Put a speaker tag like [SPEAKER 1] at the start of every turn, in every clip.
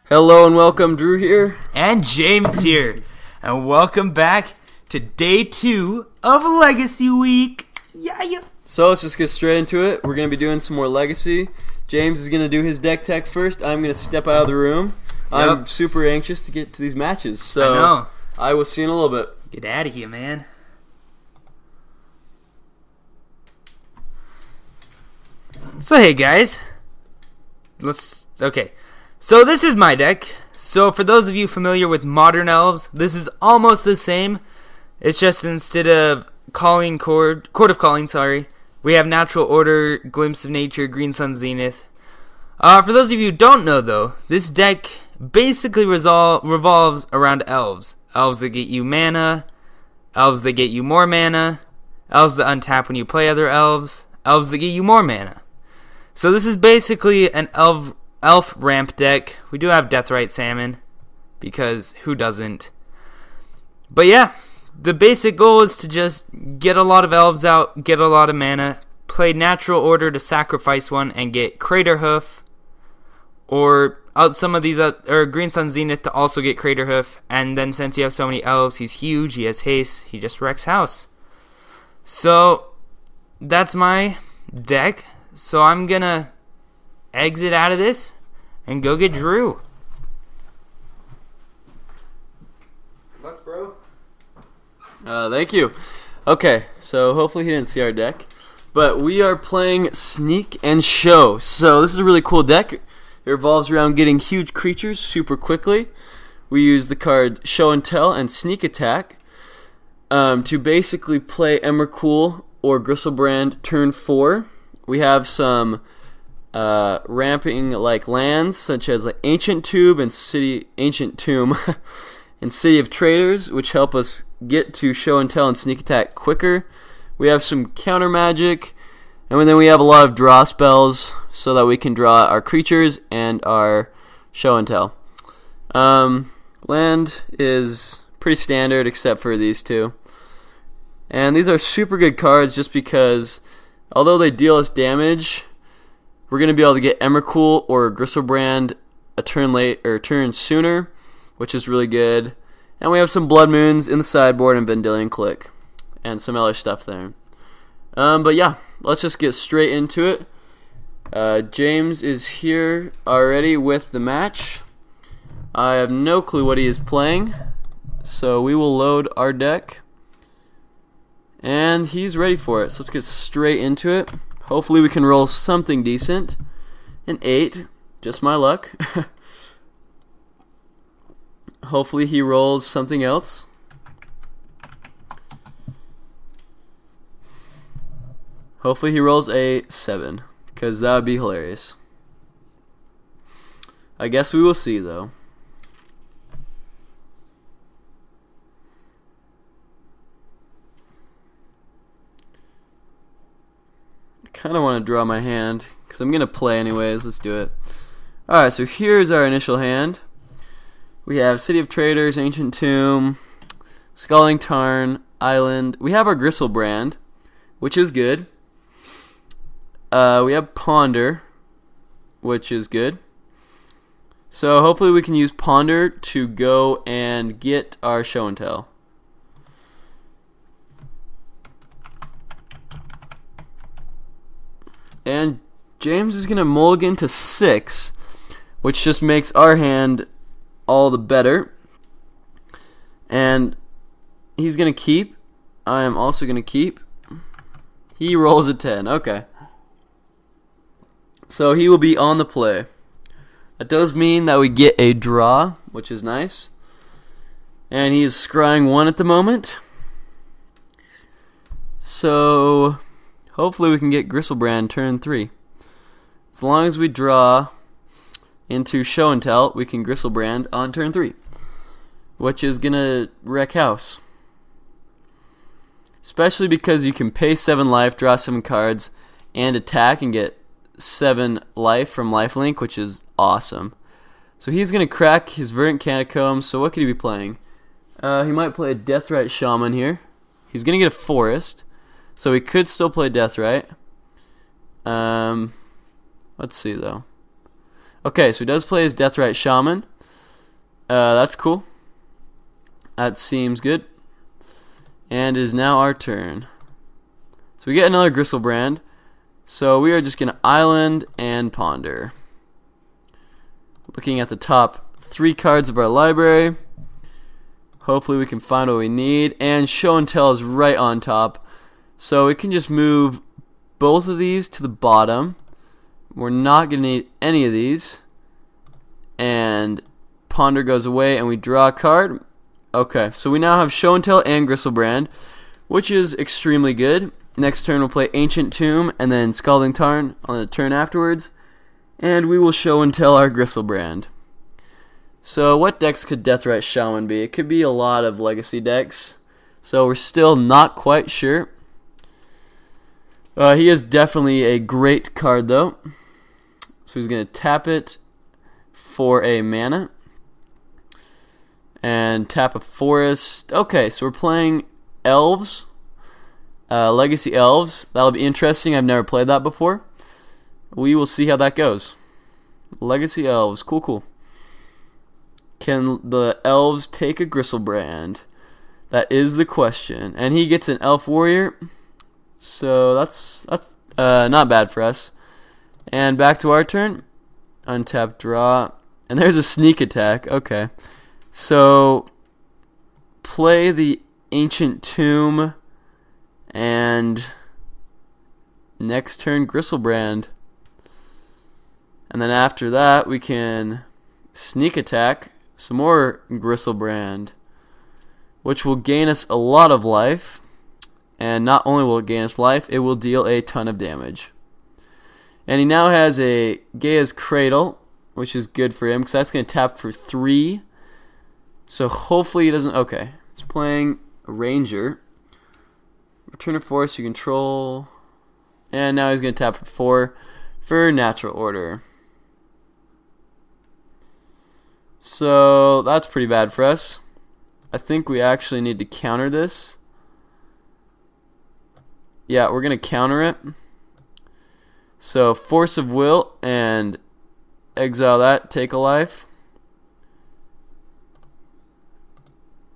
[SPEAKER 1] Hello and welcome, Drew here.
[SPEAKER 2] And James here. And welcome back to day 2 of Legacy Week. Yeah.
[SPEAKER 1] So let's just get straight into it. We're going to be doing some more Legacy. James is going to do his deck tech first. I'm going to step out of the room. Yep. I'm super anxious to get to these matches. So
[SPEAKER 2] I know.
[SPEAKER 1] I will see you in a little bit.
[SPEAKER 2] Get out of here, man. So hey guys. Okay. So this is my deck. So for those of you familiar with Modern Elves, this is almost the same. It's just instead of Court of Calling, we have Natural Order, Glimpse of Nature, Green Sun Zenith. For those of you who don't know though, this deck basically revolves around elves. Elves that get you mana, elves that get you more mana, elves that untap when you play other elves, elves that get you more mana. So this is basically an elf ramp deck. We do have Deathrite Salmon, because who doesn't? But yeah, the basic goal is to just get a lot of elves out, get a lot of mana, play Natural Order to sacrifice one and get Crater Hoof, or some of these or Green Sun Zenith to also get Crater Hoof, and then since you have so many elves, he's huge, he has haste, he just wrecks house. So that's my deck. So I'm gonna exit out of this and go get Drew.
[SPEAKER 1] Good luck, bro. Thank you. Okay, so hopefully he didn't see our deck, but we are playing Sneak and Show. So this is a really cool deck. It revolves around getting huge creatures super quickly. We use the card Show and Tell and Sneak Attack to basically play Emrakul or Gristlebrand turn 4. We have some ramping like lands such as like Ancient Tomb and City of Traders, which help us get to Show and Tell and Sneak Attack quicker. We have some counter magic, and then we have a lot of draw spells so that we can draw our creatures and our Show and Tell. Land is pretty standard except for these two. And these are super good cards just because although they deal us damage, we're going to be able to get Emrakul or Gristlebrand a turn late or a turn sooner, which is really good. And we have some Blood Moons in the sideboard and Vendilion Click and some other stuff there. But yeah, let's just get straight into it. James is here already with the match. I have no clue what he is playing, so we will load our deck. And he's ready for it, so let's get straight into it. Hopefully we can roll something decent. An 8, just my luck. Hopefully he rolls something else. Hopefully he rolls a 7, because that would be hilarious. I guess we will see though. Kind of want to draw my hand because I'm going to play anyways. Let's do it. Alright, so here's our initial hand. We have City of Traders, Ancient Tomb, Scalding Tarn, Island. We have our Gristlebrand, which is good. We have Ponder, which is good. So hopefully we can use Ponder to go and get our Show and Tell. And James is going to mulligan to 6, which just makes our hand all the better. And he's going to keep. I am also going to keep. He rolls a 10. Okay. So he will be on the play. That does mean that we get a draw, which is nice. And he is scrying 1 at the moment. So hopefully we can get Gristlebrand turn 3. As long as we draw into Show and Tell, we can Gristlebrand on turn 3, which is going to wreck house. Especially because you can pay 7 life, draw 7 cards, and attack and get 7 life from lifelink, which is awesome. So he's going to crack his Verdant Catacombs. So what could he be playing? He might play a Deathrite Shaman here. He's going to get a Forest. So he could still play Deathrite. Let's see though. Okay, so he does play his Deathrite Shaman. That's cool. That seems good. And it is now our turn. So we get another Gristlebrand. So we are just going to Island and Ponder. Looking at the top 3 cards of our library. Hopefully we can find what we need. And Show and Tell is right on top. So we can just move both of these to the bottom. We're not going to need any of these. And Ponder goes away and we draw a card. Okay, so we now have Show and Tell and Gristlebrand, which is extremely good. Next turn we'll play Ancient Tomb and then Scalding Tarn on the turn afterwards. And we will Show and Tell our Gristlebrand. So what decks could Deathrite Shaman be? It could be a lot of Legacy decks. So we're still not quite sure. He is definitely a great card though. So he's going to tap it for a mana. And tap a forest. Okay, so we're playing Elves. Legacy Elves. That'll be interesting. I've never played that before. We will see how that goes. Legacy Elves. Cool, cool. Can the Elves take a Gristlebrand? That is the question. And he gets an Elf Warrior. So that's not bad for us. And back to our turn. Untap, draw. And there's a Sneak Attack. Okay. So play the Ancient Tomb. And next turn Gristlebrand. And then after that we can Sneak Attack some more Gristlebrand, which will gain us a lot of life. And not only will it gain us life, it will deal a ton of damage. And he now has a Gaia's Cradle, which is good for him because that's going to tap for 3. So hopefully he doesn't. Okay, he's playing a Ranger. Return a force you control. And now he's going to tap for 4 for Natural Order. So that's pretty bad for us. I think we actually need to counter this. Yeah, we're going to counter it. So Force of Will and exile that, take a life.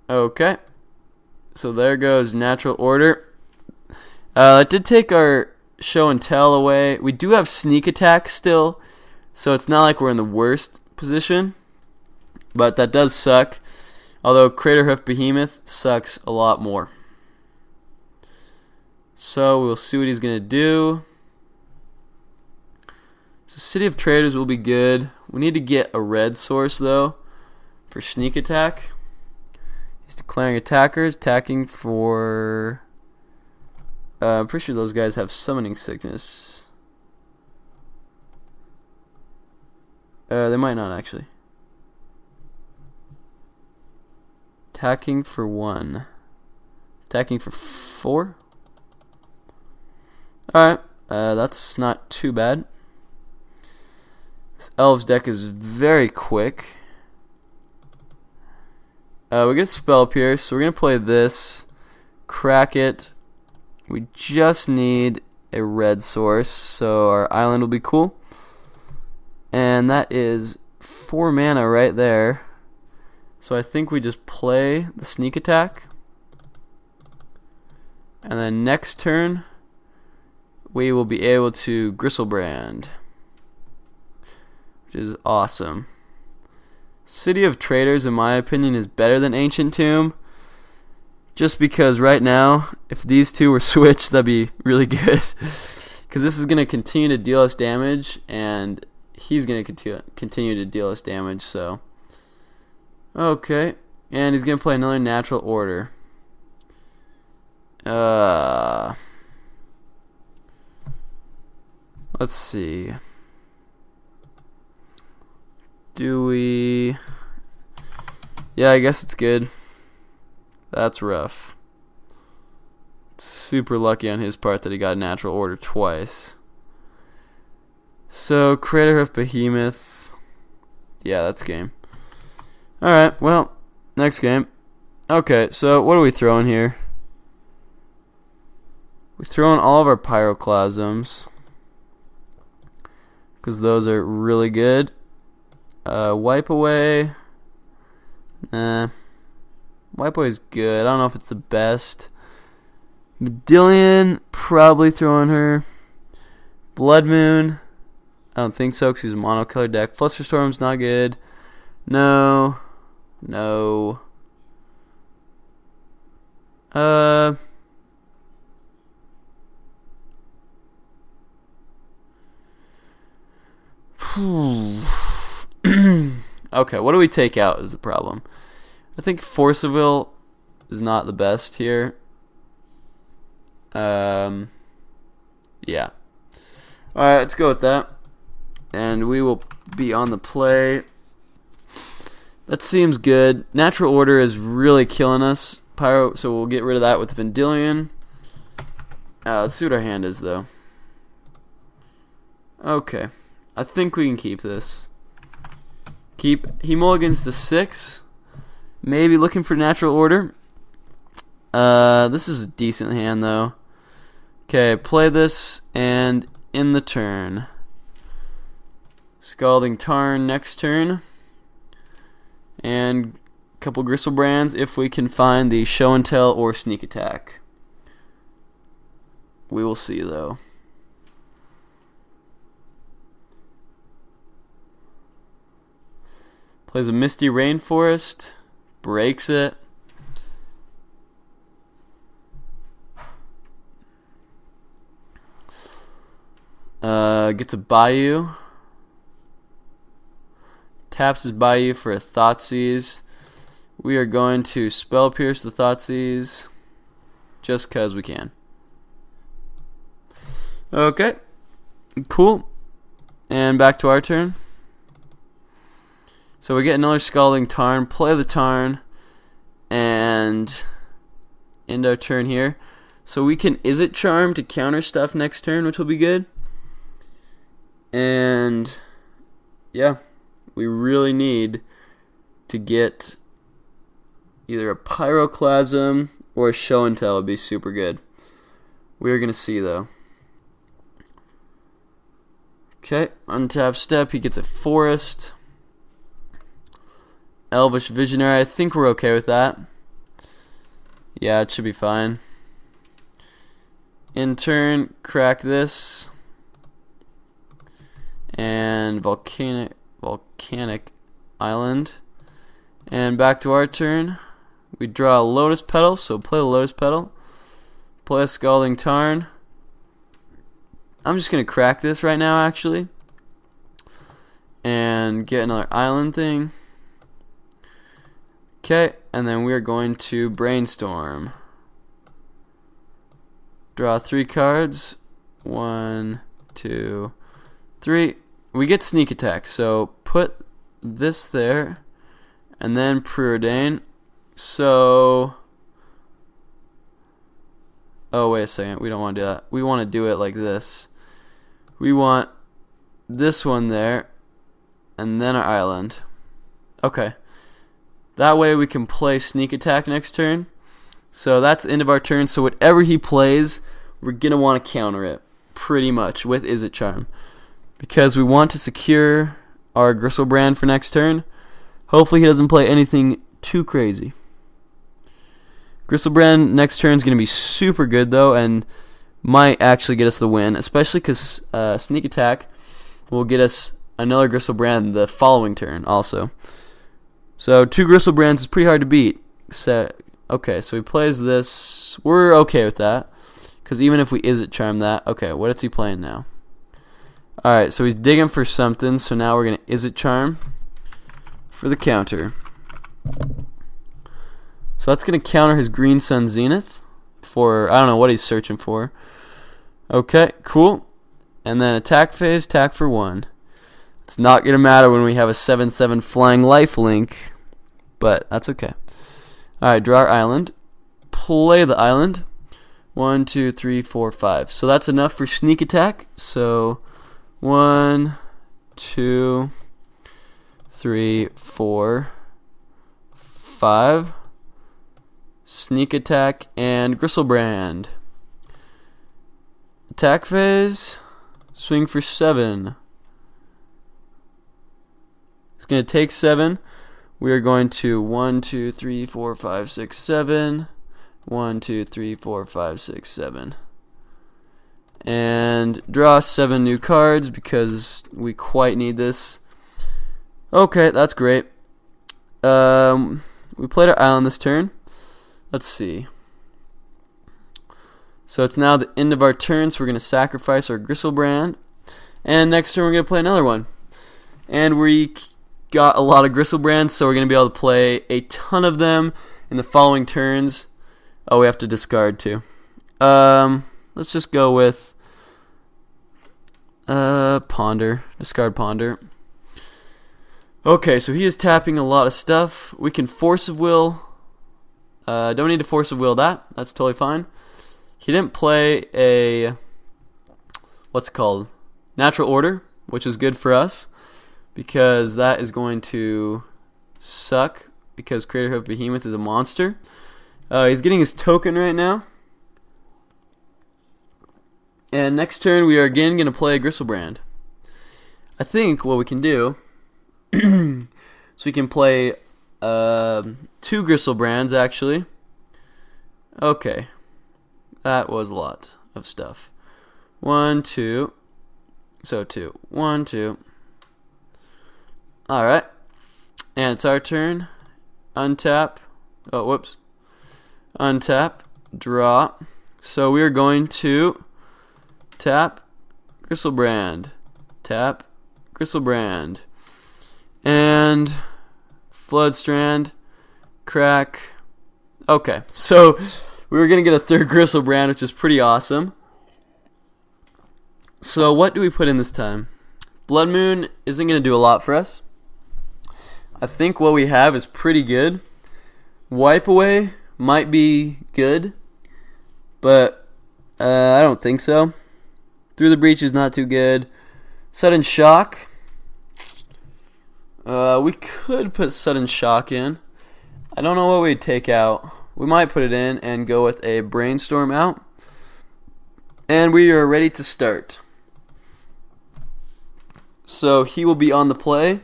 [SPEAKER 1] Okay. So there goes Natural Order. It did take our Show and Tell away. We do have Sneak Attack still, so it's not like we're in the worst position. But that does suck. Although Craterhoof Behemoth sucks a lot more. So we'll see what he's going to do. So City of Traders will be good. We need to get a red source though for Sneak Attack. He's declaring attackers, attacking for... I'm pretty sure those guys have Summoning Sickness. They might not actually. Attacking for 1. Attacking for 4. Alright, that's not too bad. This Elves deck is very quick. We get a Spell Pierce, so we're going to play this. Crack it. We just need a red source, so our island will be cool. And that is 4 mana right there. So I think we just play the Sneak Attack. And then next turn, we will be able to Gristlebrand, which is awesome. City of Traders, in my opinion, is better than Ancient Tomb. Just because right now, if these two were switched, that'd be really good. Because this is going to continue to deal us damage, and he's going to continue to deal us damage. So, okay. And he's going to play another Natural Order. Let's see. Do we... Yeah, I guess it's good. That's rough. Super lucky on his part that he got Natural Order twice. So, Craterhoof Behemoth. Yeah, that's game. Alright, well, next game. Okay, so what are we throwing here? We're throwing all of our Pyroclasms, because those are really good. Wipe away. Wipe away is good. I don't know if it's the best. Dillion, probably throwing her. Blood Moon, I don't think so because he's a monocolor deck. Flusterstorm's not good. No. Okay, what do we take out is the problem. I think Forceville is not the best here. Yeah. Alright, let's go with that. And we will be on the play. That seems good. Natural Order is really killing us. Pyro, so we'll get rid of that with Vendilion. Let's see what our hand is, though. Okay. I think we can keep this. He mulligans to 6. Maybe looking for Natural Order. This is a decent hand, though. Okay, play this, and in the turn. Scalding Tarn next turn. And a couple Gristlebrands if we can find the Show and Tell or Sneak Attack. We will see, though. Plays a Misty Rainforest. Breaks it. Gets a Bayou. Taps his Bayou for a Thoughtseize. We are going to Spell Pierce the Thoughtseize just because we can. Okay. Cool. And back to our turn. So we get another Scalding Tarn. Play the Tarn. And end our turn here. So we can Izzet Charm to counter stuff next turn, which will be good. And yeah, we really need to get either a Pyroclasm or a Show and Tell would be super good. We are going to see, though. Okay, untap step. He gets a Forest. Elvish Visionary. I think we're okay with that. Yeah, it should be fine. In turn, crack this. And volcanic Island. And back to our turn. We draw a Lotus Petal, so play the Lotus Petal. Play a Scalding Tarn. I'm just going to crack this right now, actually. And get another island thing. Okay, and then we're going to Brainstorm. Draw 3 cards. 1, 2, 3. We get Sneak Attack, so put this there, and then Preordain. So, oh wait a second, we don't want to do that. We want to do it like this. We want this one there, and then our island. Okay. That way we can play Sneak Attack next turn. So that's the end of our turn. So whatever he plays, we're going to want to counter it, pretty much, with Izzet Charm. Because we want to secure our Gristlebrand for next turn. Hopefully he doesn't play anything too crazy. Gristlebrand next turn is going to be super good, though, and might actually get us the win, especially because Sneak Attack will get us another Gristlebrand the following turn also. So 2 Gristlebrands is pretty hard to beat. Okay, so he plays this. We're okay with that, because even if we Izzet Charm that, okay, what is he playing now? Alright, so he's digging for something, so now we're going to Izzet Charm for the counter. So that's going to counter his Green Sun Zenith for, I don't know what he's searching for. Okay, cool. And then attack phase, attack for 1. It's not going to matter when we have a 7/7 Flying Lifelink, but that's okay. Alright, draw our island. Play the island. 1, 2, 3, 4, 5. So that's enough for Sneak Attack. So 1, 2, 3, 4, 5. Sneak Attack and Gristlebrand. Attack phase. Swing for 7. It's going to take 7. We are going to 1, 2, 3, 4, 5, 6, 7. 1, 2, 3, 4, 5, 6, 7. And draw 7 new cards because we quite need this. Okay, that's great. We played our island this turn. Let's see. So it's now the end of our turn, so we're going to sacrifice our Gristlebrand. And next turn we're going to play another one. And we got a lot of Gristlebrands, so we're going to be able to play a ton of them in the following turns. Oh, we have to discard too. Let's just go with Ponder. Discard Ponder. Okay, so he is tapping a lot of stuff. We can Force of Will. Don't need to Force of Will that. That's totally fine. He didn't play a, what's it called? Natural Order, which is good for us, because that is going to suck, because Creator of Behemoth is a monster. He's getting his token right now. And next turn we are again going to play a Gristlebrand. I think what we can do, so we can play 2 Gristlebrands actually. Okay, that was a lot of stuff. 1, 2, so 2, 1, 2. Alright, and it's our turn. Untap, oh whoops, untap, draw. So we are going to tap Gristlebrand, tap Gristlebrand, and Flood Strand, crack. Okay, so we were going to get a 3rd Gristlebrand, which is pretty awesome. So what do we put in this time? Blood Moon isn't going to do a lot for us. I think what we have is pretty good. Wipe Away might be good, but I don't think so. Through the Breach is not too good. Sudden Shock. We could put Sudden Shock in. I don't know what we'd take out. We might put it in and go with a Brainstorm out. And we are ready to start. So he will be on the play.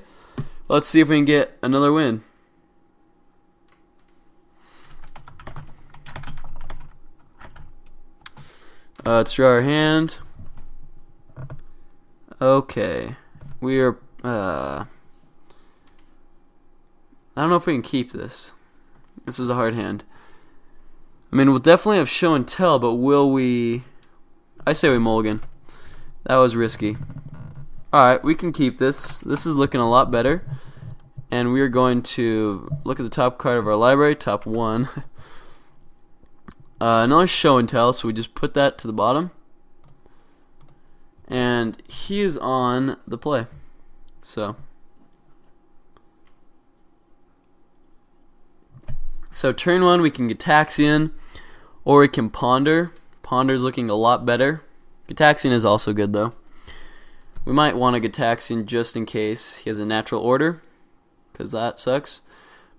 [SPEAKER 1] Let's see if we can get another win. Let's draw our hand. Okay. We are... I don't know if we can keep this. This is a hard hand. I mean, we'll definitely have show and tell, but will we... I say we mulligan. That was risky. Alright, we can keep this. This is looking a lot better. And we are going to look at the top card of our library, top 1. Another show and tell, so we just put that to the bottom. And he is on the play. So turn 1 we can Gitaxian, or we can Ponder. Ponder's looking a lot better. Gitaxian is also good though. We might want a Gitaxian just in case he has a Natural Order, because that sucks.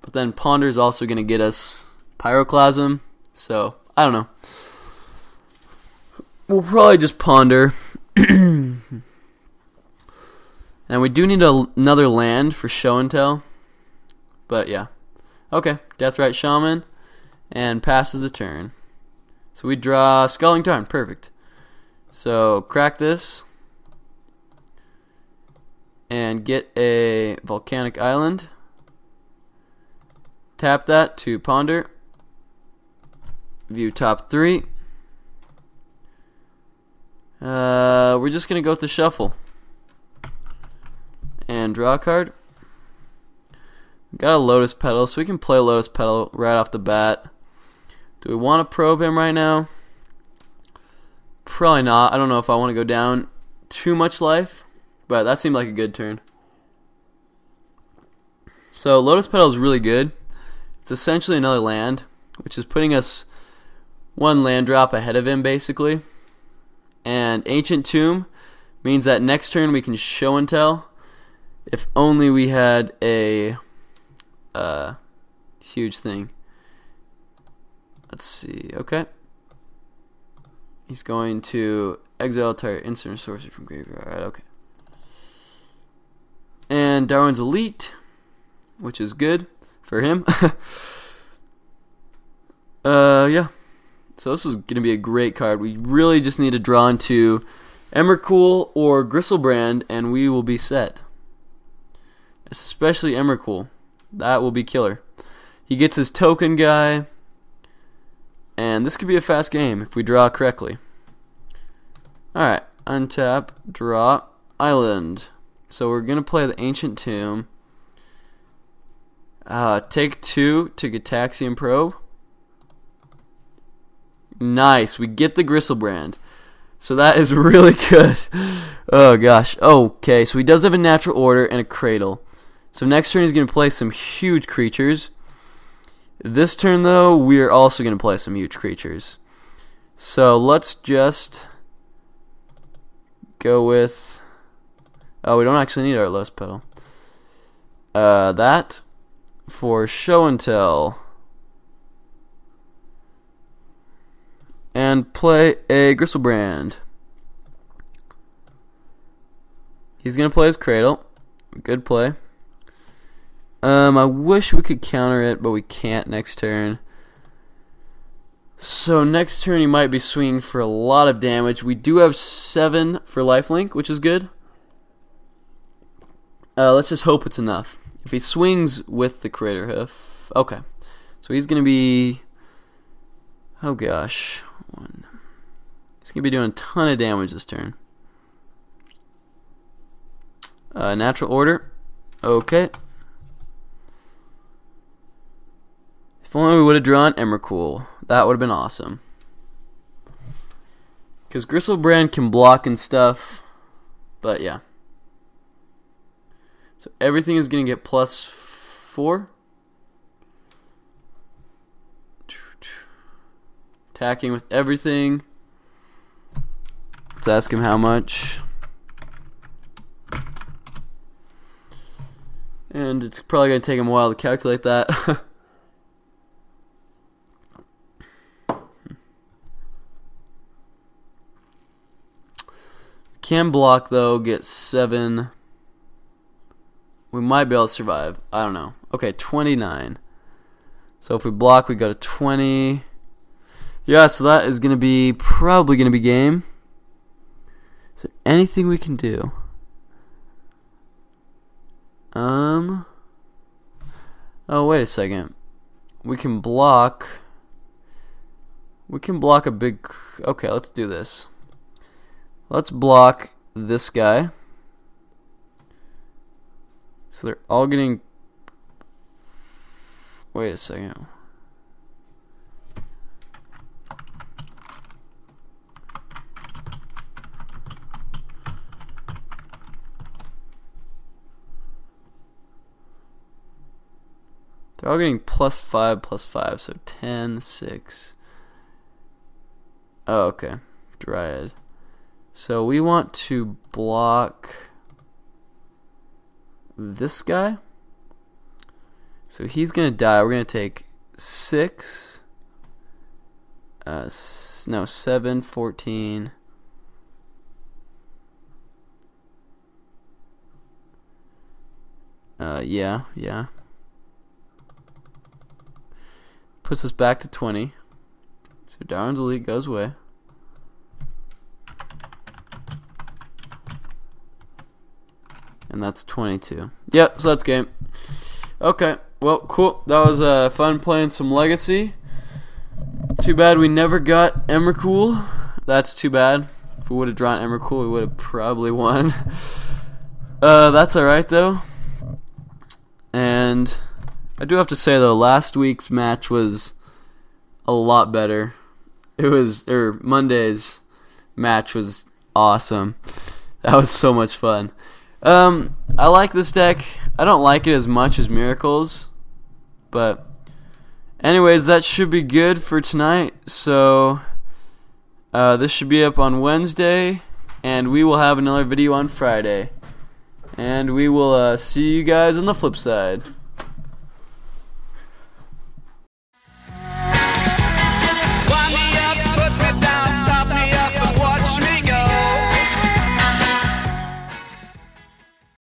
[SPEAKER 1] But then Ponder is also going to get us Pyroclasm, so I don't know. We'll probably just Ponder. And we do need another land for show and tell. But yeah. Okay, Deathrite Shaman, and passes the turn. So we draw Scalding Tarn, perfect. So crack this, and get a Volcanic Island. Tap that to Ponder. View top 3. We're just going to go with the shuffle. And draw a card. Got a Lotus Petal, so we can play Lotus Petal right off the bat. Do we want to probe him right now? Probably not. I don't know if I want to go down too much life, but that seemed like a good turn. So Lotus Petal is really good. It's essentially another land, which is putting us 1 land drop ahead of him basically. And Ancient Tomb means that next turn we can show and tell. If only we had a huge thing. Let's see. Okay. He's going to exile entire instant sorcery from graveyard. Alright, okay. And And Darwin's Elite, which is good for him. Yeah. So this is going to be a great card. We really just need to draw into Emrakul or Griselbrand, and we will be set. Especially Emrakul. That will be killer. He gets his token guy, and this could be a fast game if we draw correctly. Alright, untap, draw, island. So we're going to play the Ancient Tomb. Take 2 to Gataxian Probe. Nice, we get the Griselbrand. So that is really good. Oh gosh. Okay, so he does have a natural order and a cradle. So next turn he's going to play some huge creatures. This turn though, we are also going to play some huge creatures. So let's just go with... Oh, we don't actually need our Lost Petal. That for show and tell. And play a Griselbrand. He's going to play his Cradle. Good play. I wish we could counter it, but we can't next turn. So next turn he might be swinging for a lot of damage. We do have 7 for lifelink, which is good. Let's just hope it's enough. If he swings with the Crater Hoof... Okay. So he's going to be... Oh gosh. He's going to be doing a ton of damage this turn. Natural order. Okay. If only we would have drawn Emrakul. That would have been awesome. Because Griselbrand can block and stuff. But yeah. So everything is going to get +4. Attacking with everything. Let's ask him how much. And it's probably going to take him a while to calculate that. Can block though, get 7. We might be able to survive. I don't know. Okay, 29. So if we block, we go to 20. Yeah, so that is going to be probably going to be game. Is there anything we can do? Oh, wait a second. We can block. We can block a big... Okay, let's do this. Let's block this guy. So they're all getting... Wait a second. They're all getting +5/+5, so 10, 6. Oh, okay. Dryad. So we want to block this guy. So he's going to die. We're going to take 6. No, 7, 14. Yeah. Puts us back to 20. So Darwin's Elite goes away. And that's 22. Yep, so that's game. Okay, well, cool. That was fun playing some Legacy. Too bad we never got Emrakul. That's too bad. If we would have drawn Emrakul, we would have probably won. That's alright, though. And I do have to say, though, last week's match was a lot better. Monday's match was awesome. That was so much fun. I like this deck. I don't like it as much as Miracles. But anyways, that should be good for tonight. So this should be up on Wednesday. And we will have another video on Friday. And we will see you guys on the flip side.